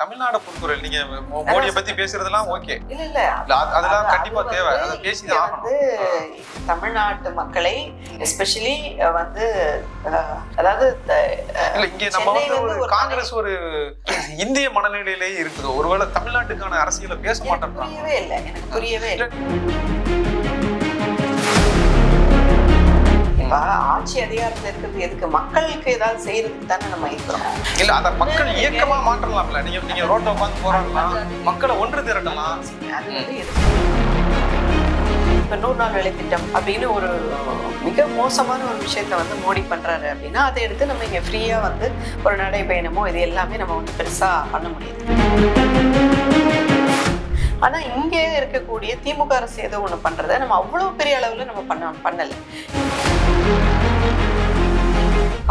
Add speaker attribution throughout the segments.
Speaker 1: தமிழ்நாடு பொறுத்தவரை நீங்க மோடியை பத்தி பேசுறதெல்லாம் ஓகே,
Speaker 2: இல்ல
Speaker 1: அதெல்லாம் கண்டிப்பா தேவை, அதை பேசிதான் ஆகணும்.
Speaker 2: தமிழ்நாட்டு மக்களை எஸ்பெஷலி வந்து அதாவது
Speaker 1: இல்ல இங்க நம்ம வந்து ஒரு காங்கிரஸ் ஒரு இந்திய மனநிலையிலே இருக்குது. ஒருவேளை தமிழ்நாட்டுக்கான அரசியலை பேச மாட்டேன்.
Speaker 2: புரியவே இல்லை, எனக்கு புரியவே இல்லை. ஆட்சி அதிகாரத்துல இருக்கிறது எதுக்கு? மக்களுக்கு ஏதாவது செய்யறதுக்கு தானே நம்ம இருக்கிறோம்.
Speaker 1: இல்ல அத மக்கள் இயக்கமா மாற்றலாம்ல. நீங்க ரோட்ல உட்காந்து போராடலாம், மக்களை ஒன்று திரட்டலாம்.
Speaker 2: அது வந்து இப்ப 100 நாள் வேலை திட்டம் அப்படின்னு ஒரு மிக மோசமான ஒரு விஷயத்த வந்து மோடி பண்றாரு அப்படின்னா அதை எடுத்து நம்ம இங்க ஃப்ரீயா வந்து ஒரு நடைபயணமோ இது எல்லாமே நம்ம வந்து பெருசா பண்ண முடியாது. ஆனா இங்க இருக்கக்கூடிய திமுக அரசு ஏதோ ஒண்ணு பண்றதை நம்ம அவ்வளவு பெரிய அளவுல நம்ம பண்ணல.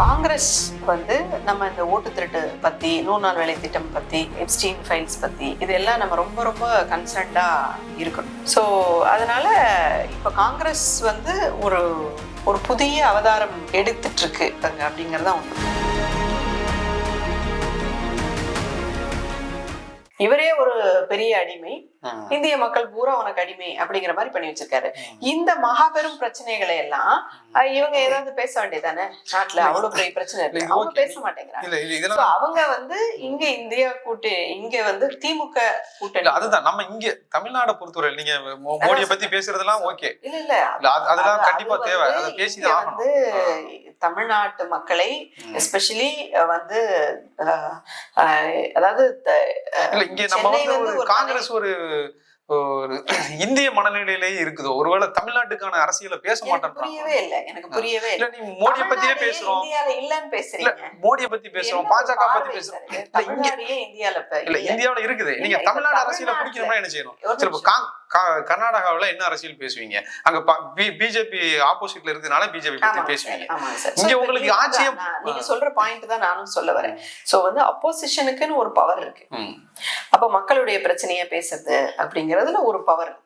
Speaker 2: காங்கிரஸ் வந்து நம்ம இந்த ஓட்டு திருட்டு பத்தி, 100 நாள் வேலை திட்டம் பத்தி, எப்ஸ்டீன் ஃபைல்ஸ் பத்தி இதெல்லாம் நம்ம ரொம்ப ரொம்ப கன்சர்ன்டா இருக்கணும். ஸோ அதனால இப்ப காங்கிரஸ் வந்து ஒரு புதிய அவதாரம் எடுத்துட்டு இருக்கு அப்படிங்கறத ஒண்ணு. இவரே ஒரு பெரிய அடிமை, இந்திய மக்கள் பூரா உனக்கு அடிமை அப்படிங்கிற மாதிரி பண்ணி வச்சிருக்காரு. இந்த மகாபெரும் பிரச்சனைகளை எல்லாம் இவங்க ஏதாவது பேச வேண்டியதானே? நாட்டுல அவ்வளவு பெரிய பிரச்சனை இருக்கு, அவங்க பேச மாட்டேங்கிறாங்க. அவங்க வந்து இங்க இந்தியா இங்க வந்து திமுக கூட்டணி.
Speaker 1: அதுதான் நம்ம இங்க தமிழ்நாடு பொறுத்தவரை நீங்க மோடியை பத்தி பேசுறதெல்லாம் ஓகே,
Speaker 2: இல்ல
Speaker 1: அதெல்லாம் கண்டிப்பா தேவை, அதை பேசிதான்
Speaker 2: வந்து தமிழ்நாட்டு மக்களை எஸ்பெஷலி வந்து அதாவது
Speaker 1: இங்க நம்ம வந்து ஒரு காங்கிரஸ் ஒரு இந்திய மனநிலையிலே இருக்குது. ஒருவேளை தமிழ்நாட்டுக்கான அரசியலை பேச மாட்டேன்.
Speaker 2: புரியவே இல்லை, எனக்கு புரியவே இல்லை.
Speaker 1: நீ மோடியை பத்தியே பேசுறோம்,
Speaker 2: இந்தியால இல்லன்னு பேசுறீங்க.
Speaker 1: மோடியை பத்தி பேசுறோம், பாஜக பத்தி பேசுறோம். இந்தியாவில இருக்குது. நீங்க தமிழ்நாடு அரசியலை பிடிக்கணும்னா என்ன செய்யணும்? கர்நாடகாவில என்ன அரசியல் பேசுவீங்க? அங்க பிஜேபி ஆப்போசிட்ல இருக்கிறதுனால பிஜேபி பத்தி பேசுவீங்க. இங்க உங்களுக்கு ஆட்சியம்
Speaker 2: நீங்க சொல்ற பாயிண்ட் தான் நானும் சொல்ல வரேன். சோ வந்து அப்போசிஷனுக்குன்னு ஒரு பவர் இருக்கு. அப்ப மக்களுடைய பிரச்சனைய பேசுறது அப்படிங்கறதுல ஒரு பவர் இருக்கு.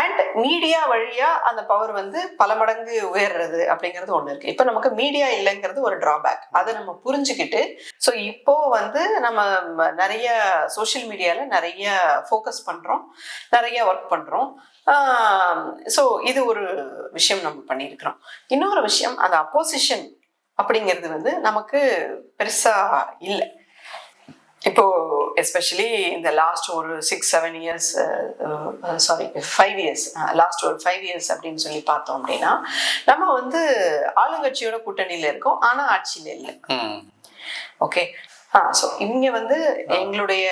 Speaker 2: அண்ட் மீடியா வழியா அந்த பவர் வந்து பல மடங்கு உயர்றது அப்படிங்கிறது ஒண்ணு இருக்கு. இப்ப நமக்கு மீடியா இல்லைங்கிறது ஒரு டிராபேக். அதை நம்ம புரிஞ்சுக்கிட்டு ஸோ இப்போ வந்து நம்ம நிறைய சோசியல் மீடியால நிறைய ஃபோக்கஸ் பண்றோம், நிறைய ஒர்க் பண்றோம். ஸோ இது ஒரு விஷயம் நம்ம பண்ணியிருக்கிறோம். இன்னொரு விஷயம், அந்த அப்போசிஷன் அப்படிங்கிறது வந்து நமக்கு பெருசா இல்லை. இப்போ எஸ்பெஷலி இந்த லாஸ்ட் ஒரு 6-7 இயர்ஸ், சாரி 5 இயர்ஸ், லாஸ்ட் ஒரு 5 இயர்ஸ் அப்படின்னு சொல்லி பார்த்தோம் அப்படின்னா நம்ம வந்து ஆளுங்கட்சியோட கூட்டணியில இருக்கோம், ஆனா ஆட்சியில இல்லை. ஓகே, ஸோ இங்க வந்து எங்களுடைய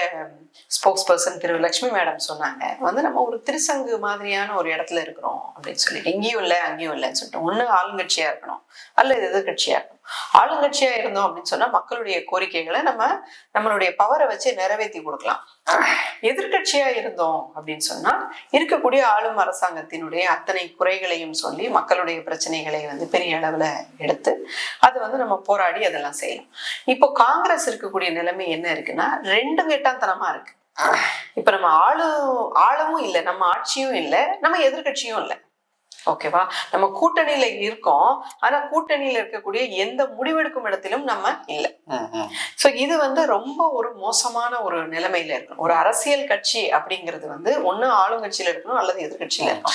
Speaker 2: ஸ்போக்ஸ் பர்சன் திரு லட்சுமி மேடம் சொன்னாங்க வந்து நம்ம ஒரு திருசங்கு மாதிரியான ஒரு இடத்துல இருக்கிறோம் அப்படின்னு சொல்லிட்டு, இங்கேயும் இல்லை அங்கேயும் இல்லைன்னு சொல்லிட்டு, ஒண்ணு ஆளுங்கட்சியா இருக்கணும் அல்லது எதிர்கட்சியா இருக்கணும். ஆளுங்கட்சியா இருந்தோம் அப்படின்னு சொன்னா மக்களுடைய கோரிக்கைகளை நம்மளுடைய பவரை வச்சு நிறைவேற்றி கொடுக்கலாம். எதிர்கட்சியா இருந்தோம் அப்படின்னு சொன்னா இருக்கக்கூடிய ஆளும் அரசாங்கத்தினுடைய அத்தனை குறைகளையும் சொல்லி மக்களுடைய பிரச்சனைகளை வந்து பெரிய அளவுல எடுத்து அது வந்து நம்ம போராடி அதெல்லாம் செய்யலாம். இப்போ காங்கிரஸ் இருக்கக்கூடிய நிலைமை என்ன இருக்குன்னா, ரெண்டு கெட்டாந்தனமா இருக்கு. இப்ப நம்ம ஆளவும் இல்லை, நம்ம ஆட்சியும் இல்லை, நம்ம எதிர்கட்சியும் இல்லை. ஓகேவா? நம்ம கூட்டணியில இருக்கோம், ஆனா கூட்டணியில இருக்கக்கூடிய எந்த முடிவெடுக்கும் இடத்திலும் நம்ம இல்லை. சோ இது வந்து ரொம்ப ஒரு மோசமான ஒரு நிலைமையில இருக்கணும். ஒரு அரசியல் கட்சி அப்படிங்கிறது வந்து ஒண்ணு ஆளுங்கட்சியில இருக்கணும் அல்லது எதிர்கட்சியில இருக்கணும்.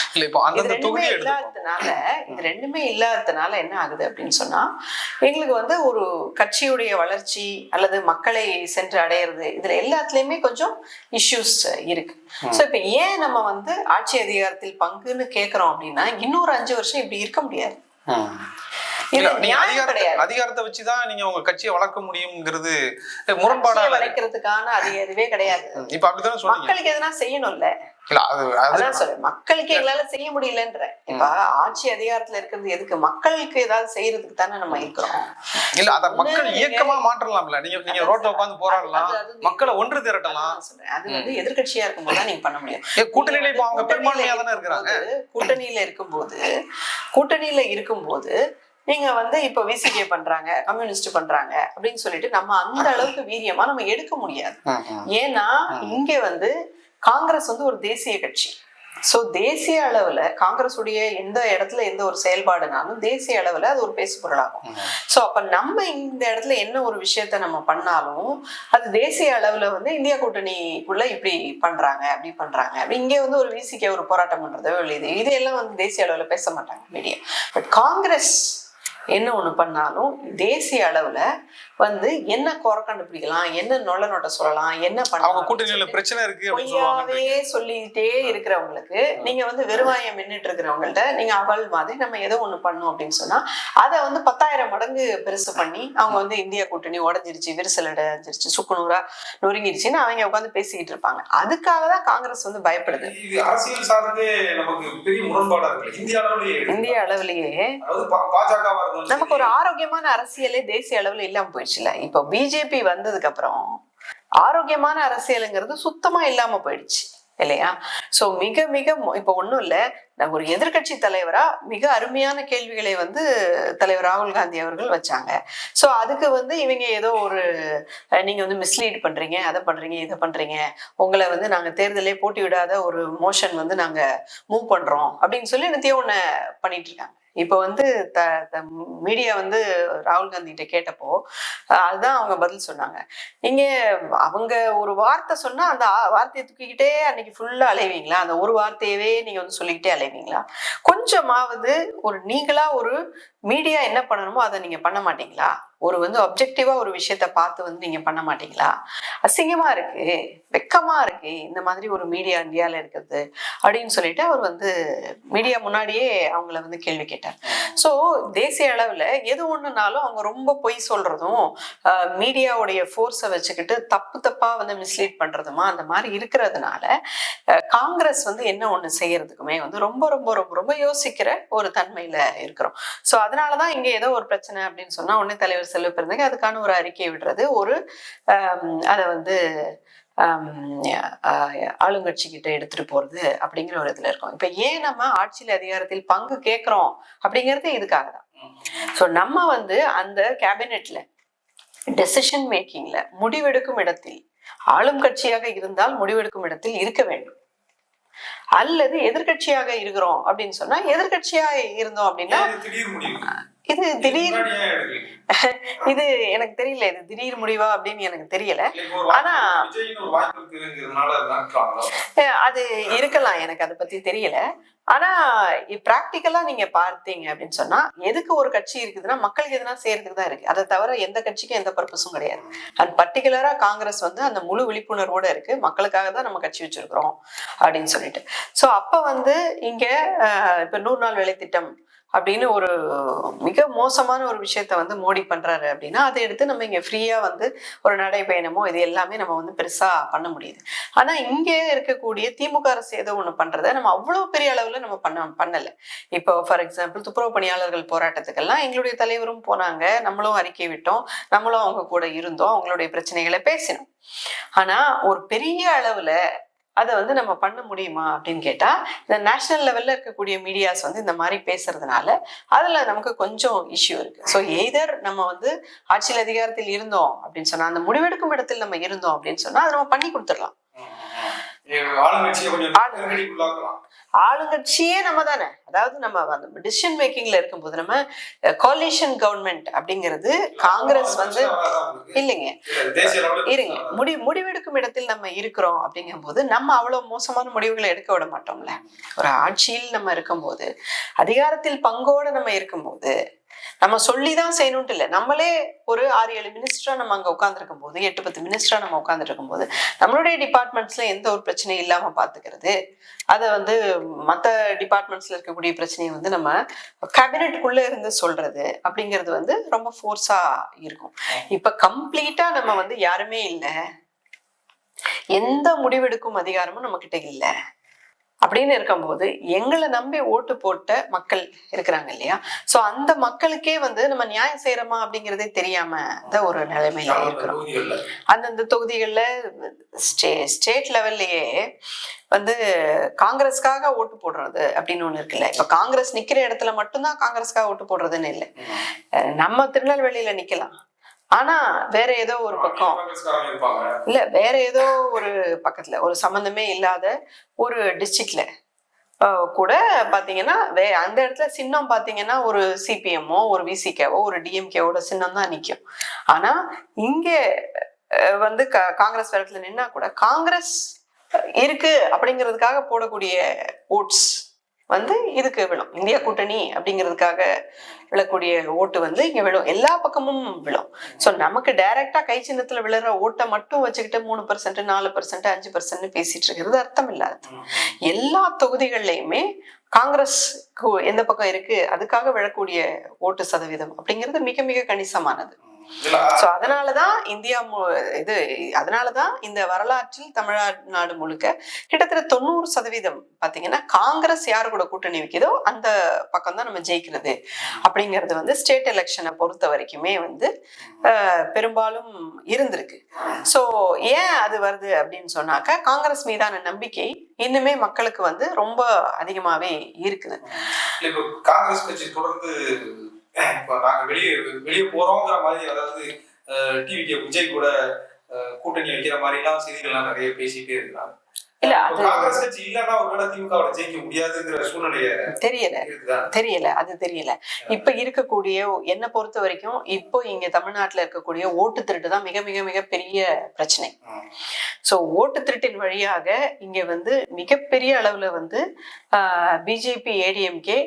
Speaker 2: இது ரெண்டுமே இல்லாததுனால என்ன ஆகுது அப்படின்னு சொன்னா, எங்களுக்கு வந்து ஒரு கட்சியுடைய வளர்ச்சி அல்லது மக்களை சென்று அடையிறது இதுல எல்லாத்துலயுமே கொஞ்சம் இஷ்யூஸ் இருக்கு. சோ இப்ப ஏன் நம்ம வந்து ஆட்சி அதிகாரத்தில் பங்குன்னு கேக்குறோம் அப்படின்னா, இன்னொரு 5 வருஷம் இப்படி இருக்க முடியாது.
Speaker 1: அதிகாரத்தை வச்சுதான் நீங்க உங்க கட்சியை வளர்க்க முடியும்ங்கிறது முரண்பாடா
Speaker 2: வளர்க்கறதுக்கான அதுவே கிடையாது.
Speaker 1: இப்ப அப்படிதான்
Speaker 2: மக்களுக்கு எதனா செய்யணும்ல. மக்களுக்கு எங்களால செய்ய முடியலன்ற. இப்ப ஆட்சி அதிகாரத்துல இருக்கிறது எதுக்கு? மக்களுக்கு ஏதாவது செய்யறதுக்கு தானே நம்ம இருக்கிறோம்.
Speaker 1: இல்ல அத மக்கள் இயக்கமா மாற்றலாம்ல. நீங்க ரோட்ல உட்காந்து போராடலாம், மக்களை ஒன்று திரட்டலாம்.
Speaker 2: அது வந்து எதிர்கட்சியா இருக்கும்போது தான் நீங்க பண்ண முடியும்.
Speaker 1: கூட்டணியில இப்ப அவங்க பெரும்பான்மையா தானே இருக்கிறாங்க.
Speaker 2: கூட்டணியில இருக்கும்போது நீங்க வந்து இப்ப விசிகே பண்றாங்க, கம்யூனிஸ்ட் பண்றாங்க அப்படின்னு சொல்லிட்டு நம்ம அந்த அளவுக்கு வீரியமா நம்ம எடுக்க முடியாது. ஏன்னா இங்க வந்து காங்கிரஸ் வந்து ஒரு தேசிய கட்சி. சோ தேசிய அளவுல காங்கிரஸ் உடைய எந்த இடத்துல எந்த ஒரு செயல்பாடுனாலும் தேசிய அளவுல அது ஒரு பேசு பொருளாகும். சோ அப்ப நம்ம இந்த இடத்துல என்ன ஒரு விஷயத்த நம்ம பண்ணாலும் அது தேசிய அளவுல வந்து இந்தியா கூட்டணிக்குள்ள இப்படி பண்றாங்க அப்படி பண்றாங்க அப்படி இங்கே வந்து ஒரு விசிக்க ஒரு போராட்டம் பண்றதோ இது எல்லாம் வந்து தேசிய அளவுல பேச மாட்டாங்க மீடியா. பட் காங்கிரஸ் என்ன ஒண்ணு பண்ணாலும் தேசிய அளவுல வந்து என்ன குறை கண்டுபிடிக்கலாம், என்ன நொல்ல நோட்ட சொல்லலாம், என்ன
Speaker 1: பண்ணலாம், கூட்டணியில பிரச்சனை இருக்கு
Speaker 2: பொய்யாவே சொல்லிட்டே இருக்கிறவங்களுக்கு நீங்க வந்து வெறுவாயம் மின்னுட்டு இருக்கிறவங்கள்ட்ட நீங்க அவள் மாதிரி நம்ம ஏதோ ஒண்ணு பண்ணும் அப்படின்னு சொன்னா அதை வந்து 10,000 மடங்கு பெருசு பண்ணி அவங்க வந்து இந்தியா கூட்டணி உடஞ்சிருச்சு, விரிசல் அடைஞ்சிருச்சு, சுக்குநூறா நொறுங்கிருச்சுன்னு அவங்க உட்காந்து பேசிக்கிட்டு இருப்பாங்க. அதுக்காக தான் காங்கிரஸ் வந்து பயப்படுது.
Speaker 1: அரசியல் சார்ந்தே நமக்கு பெரிய முரண்பாடா இருக்கு இந்திய அளவிலேயே. நமக்கு ஒரு ஆரோக்கியமான அரசியலே தேசிய அளவுல இல்லாம போயிடுச்சுல. இப்போ பிஜேபி வந்ததுக்கு அப்புறம் ஆரோக்கியமான அரசியலுங்கிறது சுத்தமா இல்லாம போயிடுச்சு இல்லையா? சோ மிக மிக இப்ப ஒண்ணும் இல்ல, ஒரு எதிர்கட்சி தலைவரா மிக அருமையான கேள்விகளை வந்து தலைவர் ராகுல் காந்தி அவர்கள் வச்சாங்க. சோ அதுக்கு வந்து இவங்க ஏதோ ஒரு நீங்க வந்து மிஸ்லீட் பண்றீங்க, அதை பண்றீங்க, இதை பண்றீங்க, உங்களை வந்து நாங்க தேர்தலே போட்டி விடாத ஒரு மோஷன் வந்து நாங்க மூவ் பண்றோம் அப்படின்னு சொல்லி என்னத்தையோ ஒண்ணு பண்ணிட்டு இருக்காங்க. இப்ப வந்து மீடியா வந்து ராகுல் காந்தி கிட்ட கேட்டப்போ அதுதான் அவங்க பதில் சொன்னாங்க. நீங்க அவங்க ஒரு வார்த்தை சொன்னா அந்த வார்த்தையை தூக்கிக்கிட்டே அன்னைக்கு ஃபுல்லா அலைவீங்களா? அந்த ஒரு வார்த்தையவே நீங்க வந்து சொல்லிக்கிட்டே அலைவீங்களா? கொஞ்சமாவது ஒரு நீங்களா ஒரு மீடியா என்ன பண்ணணுமோ அதை நீங்க பண்ண மாட்டீங்களா? ஒரு வந்து அப்ஜெக்டிவா ஒரு விஷயத்த பார்த்து வந்து நீங்க பண்ண மாட்டீங்களா? அசிங்கமா இருக்கு, வெக்கமா இருக்கு இந்த மாதிரி ஒரு மீடியா இந்தியால இருக்கிறது அப்படின்னு சொல்லிட்டு அவர் வந்து மீடியா முன்னாடியே அவங்கள வந்து கேள்வி கேட்டார். சோ தேசிய அளவுல எது ஒண்ணுனாலும் அவங்க ரொம்ப பொய் சொல்றதும் மீடியாவுடைய ஃபோர்ஸை வச்சுக்கிட்டு தப்பா வந்து மிஸ்லீட் பண்றதுமா அந்த மாதிரி இருக்கிறதுனால காங்கிரஸ் வந்து என்ன ஒண்ணு செய்யறதுக்குமே வந்து ரொம்ப ரொம்ப ரொம்ப ரொம்ப யோசிக்கிற ஒரு தன்மையில இருக்கிறோம். சோ அதனாலதான் இங்க ஏதோ ஒரு பிரச்சனை அப்படின்னு சொன்னா உடனே தலைவர் செல்வ பெருந்தகை அதுக்கான ஒரு அறிக்கையை விடுறது, ஒரு அதை வந்து ஆளுங்கட்சி கிட்ட எடுத்துட்டு போறது அப்படிங்கிற ஒரு இதுல இருக்கும். இப்ப ஏன் நம்ம ஆட்சியில் அதிகாரத்தில் பங்கு கேட்கிறோம் அப்படிங்கிறது இதுக்காக தான். சோ நம்ம வந்து அந்த கேபினெட்ல டெசிஷன் மேக்கிங்ல முடிவெடுக்கும் இடத்தில் ஆளும் கட்சியாக இருந்தால் முடிவெடுக்கும் இடத்தில் இருக்க வேண்டும். அல்லது எதிர்கட்சியாக இருக்கிறோம் அப்படின்னு சொன்னா எதிர்கட்சியா இருந்தோம் அப்படின்னா இது திடீர் இது எனக்கு தெரியல, இது திடீர் முடிவா அப்படின்னு எனக்கு தெரியல. ஆனா அது இருக்கலாம், எனக்கு அதை பத்தி தெரியல. ஆனா பிராக்டிக்கலா நீங்க பார்த்தீங்க அப்படின்னு சொன்னா எதுக்கு ஒரு கட்சி இருக்குதுன்னா மக்களுக்கு எதுனா செய்யறதுக்கு தான் இருக்கு. அதை தவிர எந்த கட்சிக்கும் எந்த பர்பஸும் கிடையாது. அண்ட் பர்டிகுலரா காங்கிரஸ் வந்து அந்த முழு விழிப்புணர்வோட இருக்கு, மக்களுக்காக தான் நம்ம கட்சி வச்சிருக்கிறோம் அப்படின்னு சொல்லிட்டு. சோ அப்ப வந்து இங்க இப்ப 100 நாள் வேலை திட்டம் அப்படின்னு ஒரு மிக மோசமான ஒரு விஷயத்த வந்து மோடி பண்றாரு அப்படின்னா அதை எடுத்து நம்ம இங்க ஃப்ரீயா வந்து ஒரு நடைபயணமோ இது எல்லாமே நம்ம வந்து பெருசா பண்ண முடியுது. ஆனா இங்கே இருக்கக்கூடிய திமுக அரசு ஏதோ ஒண்ணு பண்றதை நம்ம அவ்வளவு பெரிய அளவுல நம்ம பண்ணல. இப்போ ஃபார் எக்ஸாம்பிள் துப்புரவு பணியாளர்கள் போராட்டத்துக்கெல்லாம் எங்களுடைய தலைவரும் போனாங்க, நம்மளும் அறிக்கை விட்டோம், நம்மளும் அவங்க கூட இருந்தோம், அவங்களுடைய பிரச்சனைகளை பேசினோம். ஆனா ஒரு பெரிய அளவுல அதை வந்து நம்ம பண்ண முடியுமா அப்படின்னு கேட்டா இந்த நேஷனல் லெவல்ல இருக்கக்கூடிய மீடியாஸ் வந்து இந்த மாதிரி பேசுறதுனால அதுல நமக்கு கொஞ்சம் இஷ்யூ இருக்கு. ஸோ எய்தர் நம்ம வந்து ஆட்சியில் அதிகாரத்தில் இருந்தோம் அப்படின்னு சொன்னா அந்த முடிவெடுக்கும் இடத்தில் நம்ம இருந்தோம் அப்படின்னு சொன்னா அதை நம்ம பண்ணி கொடுத்துடலாம். ஆளுங்கட்சியே நம்ம தானே, அதாவது நம்ம அந்த டிசிஷன் மேக்கிங்ல இருக்கும்போது நம்ம கோலிஷன் கவர்மெண்ட் அப்படிங்கிறது காங்கிரஸ் வந்து இல்லைங்க இருங்க முடிவெடுக்கும் இடத்தில் நம்ம இருக்கிறோம் அப்படிங்கும் போது நம்ம அவ்வளவு மோசமான முடிவுகளை எடுக்க விட மாட்டோம்ல. ஒரு ஆட்சியில் நம்ம இருக்கும்போது அதிகாரத்தில் பங்கோட நம்ம இருக்கும்போது நம்ம சொல்லிதான் செய்யணும்ட்டு இல்லை, நம்மளே ஒரு 6-7 மினிஸ்டரா நம்ம அங்க உட்கார்ந்துருக்கும் போது 8-10 மினிஸ்டரா நம்ம உட்கார்ந்துட்டு இருக்கும் போது நம்மளுடைய டிபார்ட்மெண்ட்ஸ்ல எந்த ஒரு பிரச்சனையும் இல்லாம பாத்துக்கிறது, அதை வந்து மற்ற டிபார்ட்மெண்ட்ஸ்ல இருக்கக்கூடிய பிரச்சனையை வந்து நம்ம கேபினெட்டுக்குள்ள இருந்து சொல்றது அப்படிங்கிறது வந்து ரொம்ப ஃபோர்ஸா இருக்கும். இப்ப கம்ப்ளீட்டா நம்ம வந்து யாருமே இல்லை, எந்த முடிவெடுக்கும் அதிகாரமும் நம்ம கிட்ட இல்லை அப்படின்னு இருக்கும்போது எங்களை நம்பி ஓட்டு போட்ட மக்கள் இருக்கிறாங்க இல்லையா? சோ அந்த மக்களுக்கே வந்து நம்ம நியாயம் செய்யறோமா அப்படிங்கிறதே தெரியாம தான் ஒரு நிலைமையில இருக்கிறோம். அந்தந்த தொகுதிகள்ல ஸ்டேட் லெவல்லயே வந்து காங்கிரஸ்க்காக ஓட்டு போடுறது அப்படின்னு ஒண்ணு இருக்குல்ல. இப்ப காங்கிரஸ் நிக்கிற இடத்துல மட்டும்தான் காங்கிரஸ்க்காக ஓட்டு போடுறதுன்னு இல்லை, நம்ம திருநெல்வேலியில நிக்கலாம், ஆனா வேற ஏதோ ஒரு பக்கம் இல்ல வேற ஏதோ ஒரு பக்கத்துல ஒரு சம்பந்தமே இல்லாத ஒரு டிஸ்ட்ரிக்ட்ல
Speaker 2: கூட பாத்தீங்கன்னா அந்த இடத்துல சின்னம் பாத்தீங்கன்னா ஒரு சிபிஎம்மோ ஒரு விசிகேவோ ஒரு டிஎம்கேவோட சின்னம் தான் நிக்கும். ஆனா இங்க வந்து காங்கிரஸ் இடத்துல நின்னா கூட காங்கிரஸ் இருக்கு அப்படிங்கிறதுக்காக போடக்கூடிய ஓட்ஸ் வந்து இதுக்கு விழும். இந்தியா கூட்டணி அப்படிங்கிறதுக்காக விழக்கூடிய ஓட்டு வந்து இங்க விழும், எல்லா பக்கமும் விழும். ஸோ நமக்கு டைரக்டா கை சின்னத்துல விழுற ஓட்டை மட்டும் வச்சுக்கிட்டு 3%, 4%, 5% பேசிட்டு இருக்கிறது அர்த்தம் இல்லாது. எல்லா தொகுதிகள்லயுமே காங்கிரஸ் எந்த பக்கம் இருக்கு அதுக்காக விழக்கூடிய ஓட்டு சதவீதம் அப்படிங்கிறது மிக மிக கணிசமானது. சோ அதனாலதான் அதனாலதான் இந்த வரலாற்றில் தமிழ்நாடு முழுக்க கிட்டத்தட்ட 90% பாத்தீங்கன்னா காங்கிரஸ் யாரு கூட கூட்டணி வைக்குதோ அந்த பக்கம் தான் நம்ம ஜெயிக்கிறது அப்படிங்கிறது வந்து ஸ்டேட் எலெக்ஷனை பொறுத்த வரைக்குமே வந்து பெரும்பாலும் இருந்திருக்கு. சோ ஏன் அது வருது அப்படின்னு சொன்னாக்கா காங்கிரஸ் மீதான நம்பிக்கை இன்னுமே மக்களுக்கு வந்து ரொம்ப அதிகமாவே இருக்குது.
Speaker 3: காங்கிரஸ் கட்சி தொடர்ந்து இப்ப நாங்க வெளியே போறோங்கிற மாதிரி, அதாவது டிவிக்கு விஜய் கூட கூட்டணி வைக்கிற மாதிரி எல்லாம் செய்திகள்லாம் நிறைய பேசிட்டே இருக்காங்க.
Speaker 2: இல்ல
Speaker 3: காங்கிரஸ் கட்சி இல்லன்னா ஒருவேளை திமுக ஜெயிக்க முடியாதுங்கிற சூழ்நிலைய
Speaker 2: தெரியல. அது தெரியல. இப்ப இருக்கக்கூடிய என்னை பொறுத்த வரைக்கும் இப்போ இங்க தமிழ்நாட்டுல இருக்கக்கூடிய ஓட்டு திருட்டு தான் மிக மிக மிக பெரிய பிரச்சனை. சோ ஓட்டு திருட்டின் வழியாக இங்க வந்து மிகப்பெரிய அளவுல வந்து பிஜேபி ஏடிஎம்கே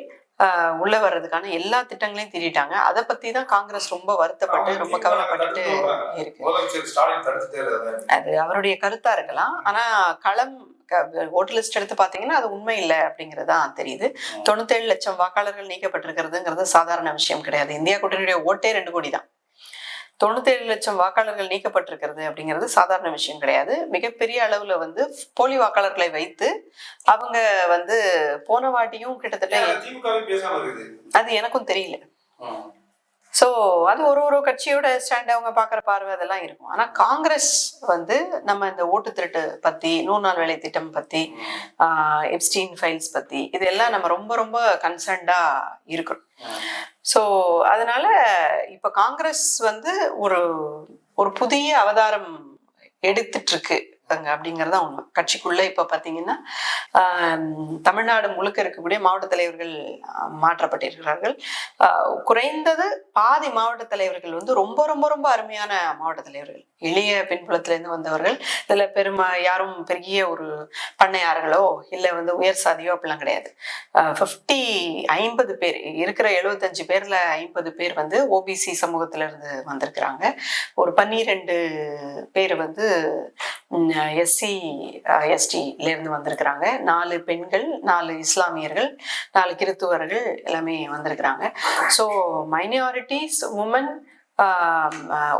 Speaker 2: உள்ள வர்றதுக்கான எல்லா திட்டங்களையும் திட்டாங்க. அதை பத்தி தான் காங்கிரஸ் ரொம்ப வருத்தப்பட்டு ரொம்ப கவலைப்பட்டுட்டு இருக்கு. அது அவருடைய கருத்தா இருக்கலாம். ஆனா களம் ஓட்டு லிஸ்ட் எடுத்து பாத்தீங்கன்னா அது உண்மை இல்லை அப்படிங்கறதுதான் தெரியுது. 97 லட்சம் வாக்காளர்கள் நீக்கப்பட்டிருக்கிறதுங்கிறது சாதாரண விஷயம் கிடையாது. இந்தியா கூட்டணியுடைய ஓட்டே 2 கோடி தான். 97 லட்சம் வாக்காளர்கள் நீக்கப்பட்டிருக்கிறது அப்படிங்கிறது சாதாரண விஷயம் கிடையாது. மிகப்பெரிய அளவுல வந்து போலி வாக்காளர்களை வைத்து அவங்க வந்து போன வாட்டியும் கிட்டத்தட்ட அது எனக்கும் தெரியல. சோ அது ஒரு கட்சியோட ஸ்டாண்ட் அவங்க பாக்குற பார்வை அதெல்லாம் இருக்கும். ஆனா காங்கிரஸ் வந்து நம்ம இந்த ஓட்டு திருட்டு பத்தி, 100 நாள் வேலை திட்டம் பத்தி, எப்ஸ்டீன் ஃபைல்ஸ் பத்தி இதெல்லாம் நம்ம ரொம்ப ரொம்ப கன்சர்ன்டா இருக்கணும். சோ அதனால இப்ப காங்கிரஸ் வந்து ஒரு புதிய அவதாரம் எடுத்துட்டு இருக்கு அப்படிங்கறதா உண்மை. கட்சிக்குள்ள இப்ப பாத்தீங்கன்னா தமிழ்நாடு முழுக்க இருக்கக்கூடிய மாவட்ட தலைவர்கள் மாற்றப்பட்டிருக்கிறார்கள். குறைந்தது பாதி மாவட்ட தலைவர்கள் வந்து ரொம்ப ரொம்ப ரொம்ப அருமையான மாவட்ட தலைவர்கள், எளிய பின்புலத்துல இருந்து வந்தவர்கள். இதுல யாரும் பெரிய ஒரு பண்ணையார்களோ இல்ல வந்து உயர் சாதியோ அப்படிலாம் கிடையாது. 50 பேர் இருக்கிற 75 பேர்ல 50 பேர் வந்து ஓபிசி சமூகத்துல இருந்து வந்திருக்கிறாங்க. ஒரு 12 பேர் வந்து எஸ்சி எஸ்டில இருந்து வந்திருக்கிறாங்க. 4 பெண்கள், 4 இஸ்லாமியர்கள், 4 கிறித்துவர்கள் எல்லாமே வந்திருக்கிறாங்க. So minorities, women,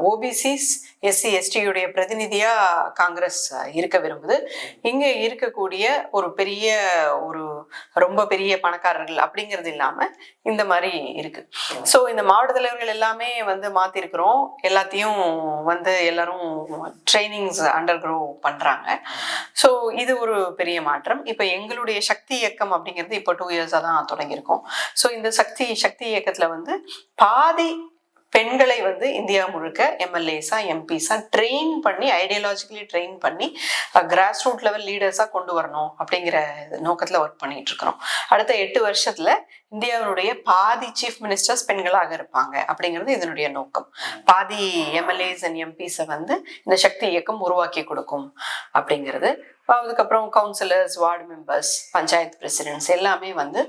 Speaker 2: OBCs, SC எஸ்டியுடைய பிரதிநிதியா காங்கிரஸ் இருக்க விரும்புது. இங்க இருக்கக்கூடிய ரொம்ப பெரிய பணக்காரர்கள் அப்படிங்கிறது இல்லாம இந்த மாதிரி இருக்கு. சோ இந்த மாவட்ட தலைவர்கள் எல்லாமே வந்து மாத்திருக்கிறோம். எல்லாத்தையும் வந்து எல்லாரும் ட்ரைனிங்ஸ் அண்டர்க்ரோ பண்றாங்க. சோ இது ஒரு பெரிய மாற்றம். இப்ப எங்களுடைய சக்தி இயக்கம் அப்படிங்கிறது இப்போ 2 இயர்ஸா தான் தொடங்கியிருக்கோம். சோ இந்த சக்தி இயக்கத்துல வந்து பாதி பெண்களை வந்து இந்தியா முழுக்க எம்எல்ஏஸா எம்பிஸா ட்ரெயின் பண்ணி, ஐடியாலஜிக்கலி ட்ரெயின் பண்ணி கிராஸ் ரூட் லெவல் லீடர்ஸா கொண்டு வரணும் அப்படிங்கிற நோக்கத்துல ஒர்க் பண்ணிட்டு இருக்கிறோம். அடுத்த 8 வருஷத்துல இந்தியாவினுடைய பாதி சீஃப் மினிஸ்டர்ஸ் பெண்களாக இருப்பாங்க அப்படிங்கிறது இதனுடைய நோக்கம். பாதி எம்எல்ஏஸ் அண்ட் எம்பிஸை வந்து இந்த சக்தி இயக்கம் உருவாக்கி கொடுக்கும் அப்படிங்கிறது. அதுக்கப்புறம் counsellors, ward members, panchayat president's எல்லாமே வந்து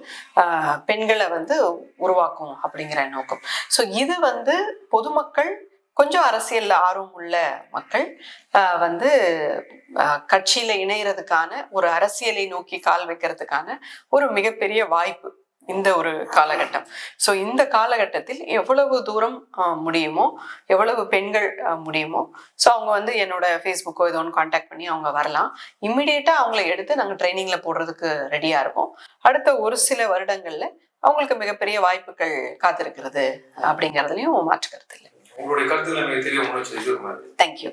Speaker 2: பெண்களை வந்து உருவாக்கும் அப்படிங்கிற நோக்கம். ஸோ இது வந்து பொதுமக்கள், கொஞ்சம் அரசியல்ல ஆர்வம் உள்ள மக்கள் வந்து கட்சியில இணையறதுக்கான, ஒரு அரசியலை நோக்கி கால் வைக்கிறதுக்கான ஒரு மிகப்பெரிய வாய்ப்பு இந்த ஒரு காலகட்டம். ஸோ இந்த காலகட்டத்தில் எவ்வளவு தூரம் முடியுமோ, எவ்வளவு பெண்கள் முடியுமோ, ஸோ அவங்க வந்து என்னோட ஃபேஸ்புக்கோ ஏதோ ஒன்று கான்டாக்ட் பண்ணி அவங்க வரலாம். இம்மிடியேட்டா அவங்கள எடுத்து நாங்கள் ட்ரைனிங்ல போடுறதுக்கு ரெடியா இருக்கோம். அடுத்த ஒரு சில வருடங்கள்ல அவங்களுக்கு மிகப்பெரிய வாய்ப்புகள் காத்திருக்கிறது அப்படிங்கிறதுலையும் மாற்று கருத்து இல்லை.
Speaker 3: உங்களுடைய கருத்துக்களை மிக தெளிவாக முன்வச்சு.
Speaker 2: தேங்க்யூ.